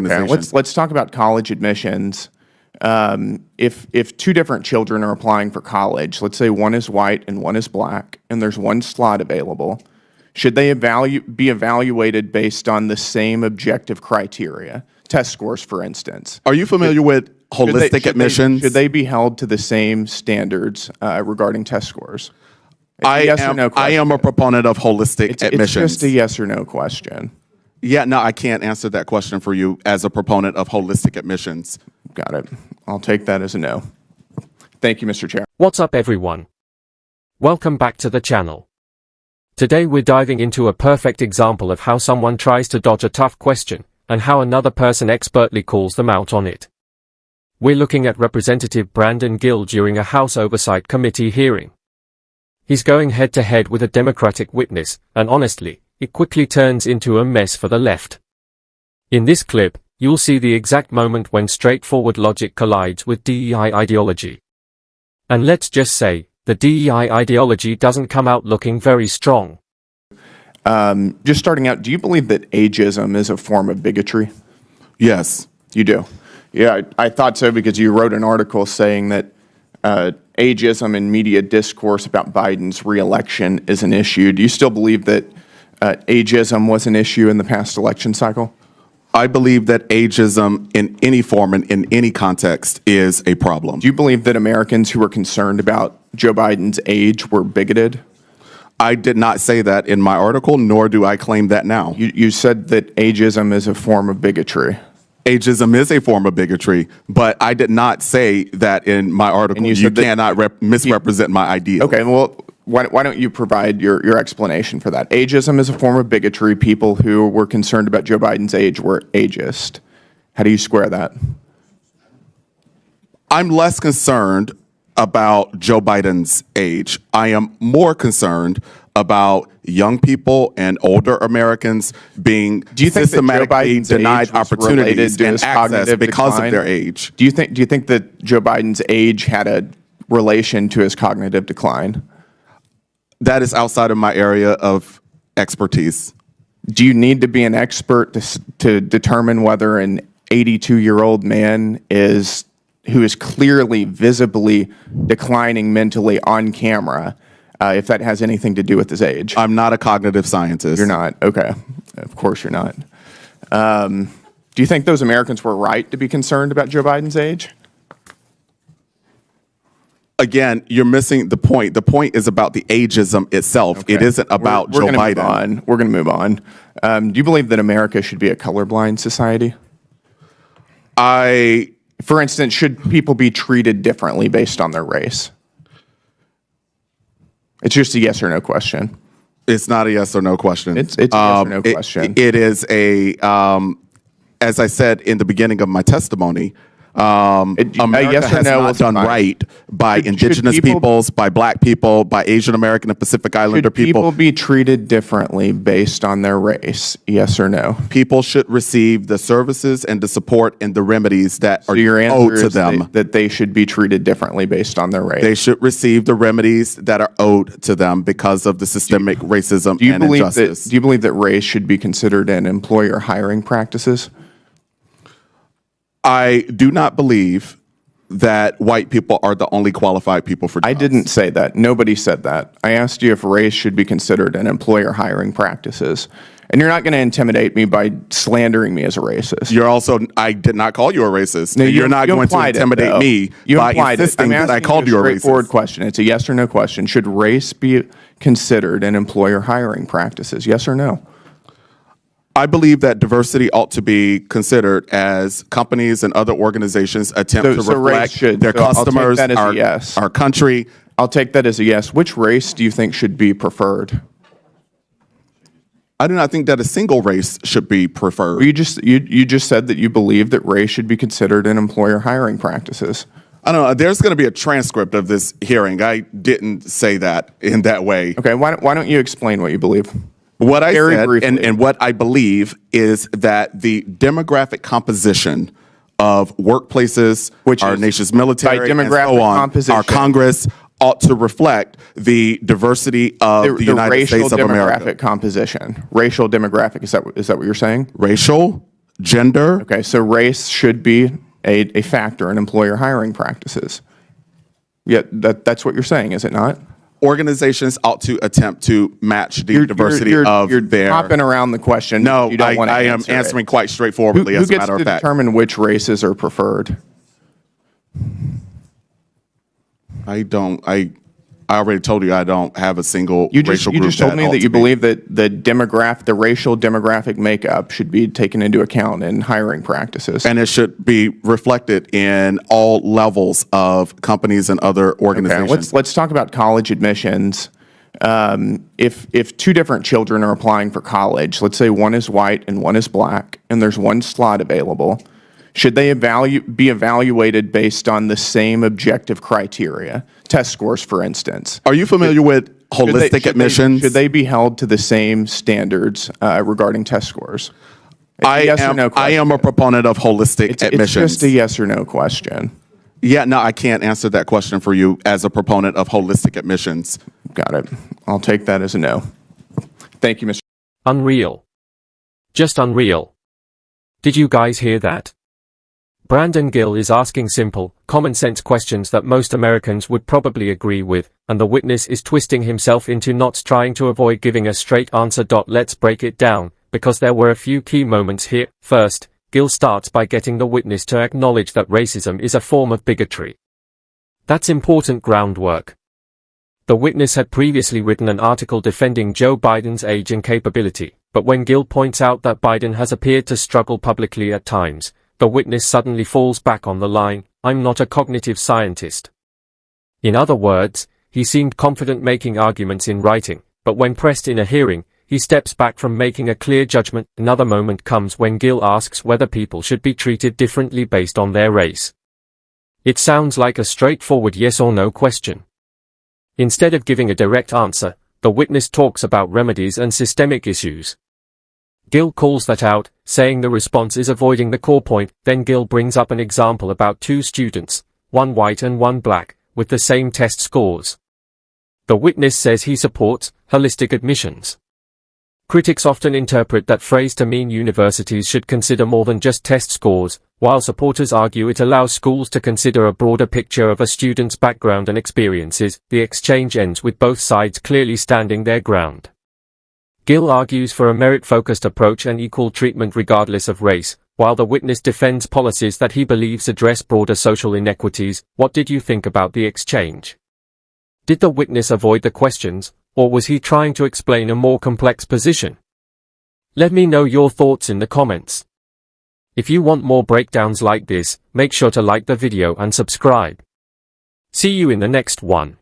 organization. Okay, let's talk about college admissions. If two different children are applying for college, let's say one is white and one is black, and there's one slot available, should they be evaluated based on the same objective criteria? Test scores, for instance. Are you familiar with holistic admissions? Should they be held to the same standards regarding test scores? I am a proponent of holistic admissions. It's just a yes or no question. Yeah, no, I can't answer that question for you as a proponent of holistic admissions. Got it. I'll take that as a no. Thank you, Mr. Chair. What's up, everyone? Welcome back to the channel. Today we're diving into a perfect example of how someone tries to dodge a tough question, and how another person expertly calls them out on it. We're looking at Representative Brandon Gill during a House Oversight Committee hearing. He's going head-to-head with a Democratic witness, and honestly, it quickly turns into a mess for the left. In this clip, you'll see the exact moment when straightforward logic collides with DEI ideology. And let's just say, the DEI ideology doesn't come out looking very strong. Just starting out, do you believe that ageism is a form of bigotry? Yes. You do? Yeah, I thought so because you wrote an article saying that ageism in media discourse about Biden's re-election is an issue. Do you still believe that ageism was an issue in the past election cycle? I believe that ageism in any form and in any context is a problem. Do you believe that Americans who were concerned about Joe Biden's age were bigoted? I did not say that in my article, nor do I claim that now. You said that ageism is a form of bigotry. Ageism is a form of bigotry, but I did not say that in my article. You cannot misrepresent my ideas. Okay, well, why don't you provide your explanation for that? Ageism is a form of bigotry. People who were concerned about Joe Biden's age were ageist. How do you square that? I'm less concerned about Joe Biden's age. I am more concerned about young people and older Americans being systematically denied opportunities and access because of their age. Do you think that Joe Biden's age had a relation to his cognitive decline? That is outside of my area of expertise. Do you need to be an expert to determine whether an 82-year-old man who is clearly visibly declining mentally on camera, if that has anything to do with his age? I'm not a cognitive scientist. You're not? Okay. Of course you're not. Do you think those Americans were right to be concerned about Joe Biden's age? Again, you're missing the point. The point is about the ageism itself. Okay. It isn't about Joe Biden. We're going to move on. Do you believe that America should be a colorblind society? For instance, should people be treated differently based on their race? It's just a yes or no question. It's not a yes or no question. It's a yes or no question. It is as I said in the beginning of my testimony, America yes has not done right by indigenous peoples, by black people, by Asian American and Pacific Islander people. Should people be treated differently based on their race? Yes or no? People should receive the services and the support and the remedies that are owed to them. That they should be treated differently based on their race. They should receive the remedies that are owed to them because of the systemic racism and injustice. Do you believe that race should be considered in employer hiring practices? I do not believe that white people are the only qualified people for jobs. I didn't say that. Nobody said that. I asked you if race should be considered in employer hiring practices. And you're not going to intimidate me by slandering me as a racist. I did not call you a racist. No, you're not going to intimidate me by insisting that I called you a racist. Straightforward question. It's a yes or no question. Should race be considered in employer hiring practices? Yes or no? I believe that diversity ought to be considered as companies and other organizations attempt to reflect their customers, our country. I'll take that as a yes. Which race do you think should be preferred? I do not think that a single race should be preferred. You just said that you believe that race should be considered in employer hiring practices. I don't know. There's going to be a transcript of this hearing. I didn't say that in that way. Okay. Why don't you explain what you believe? What I said and what I believe is that the demographic composition of workplaces, our nation's military, and so on, our Congress ought to reflect the diversity of the United States of America. Demographic composition. Racial demographic. Is that what you're saying? Racial gender. Okay, so race should be a factor in employer hiring practices. Yeah, that's what you're saying, is it not? Organizations ought to attempt to match the diversity of you're their. hopping around the question. No, you don't want to I am answer answering it. quite straightforwardly. Who As a gets matter to of fact, determine which races are preferred? I already told you I don't have a single racial group. You just told me that you believe that the racial demographic makeup should be taken into account in hiring practices. And it should be reflected in all levels of companies and other organizations. Okay, let's talk about college admissions. If two different children are applying for college, let's say one is white and one is black, and there's one slot available, should they be evaluated based on the same objective criteria? Test scores, for instance. Are you familiar with holistic admissions? Should they be held to the same standards regarding test scores? I am a proponent of holistic admissions. It's just a yes or no question. Yeah, no, I can't answer that question for you as a proponent of holistic admissions. Got it. I'll take that as a no. Thank you, Mr. Unreal. Just unreal. Did you guys hear that? Brandon Gill is asking simple, common-sense questions that most Americans would probably agree with, and the witness is twisting himself into knots trying to avoid giving a straight answer. Let's break it down, because there were a few key moments here. First, Gill starts by getting the witness to acknowledge that racism is a form of bigotry. That's important groundwork. The witness had previously written an article defending Joe Biden's age and capability, but when Gill points out that Biden has appeared to struggle publicly at times, the witness suddenly falls back on the line, "I'm not a cognitive scientist." In other words, he seemed confident making arguments in writing, but when pressed in a hearing, he steps back from making a clear judgment. Another moment comes when Gill asks whether people should be treated differently based on their race. It sounds like a straightforward yes or no question. Instead of giving a direct answer, the witness talks about remedies and systemic issues. Gill calls that out, saying the response is avoiding the core point. Then Gill brings up an example about two students, one white and one black, with the same test scores. The witness says he supports holistic admissions. Critics often interpret that phrase to mean universities should consider more than just test scores, while supporters argue it allows schools to consider a broader picture of a student's background and experiences. The exchange ends with both sides clearly standing their ground. Gill argues for a merit-focused approach and equal treatment regardless of race, while the witness defends policies that he believes address broader social inequities. What did you think about the exchange? Did the witness avoid the questions, or was he trying to explain a more complex position? Let me know your thoughts in the comments. If you want more breakdowns like this, make sure to like the video and subscribe. See you in the next one.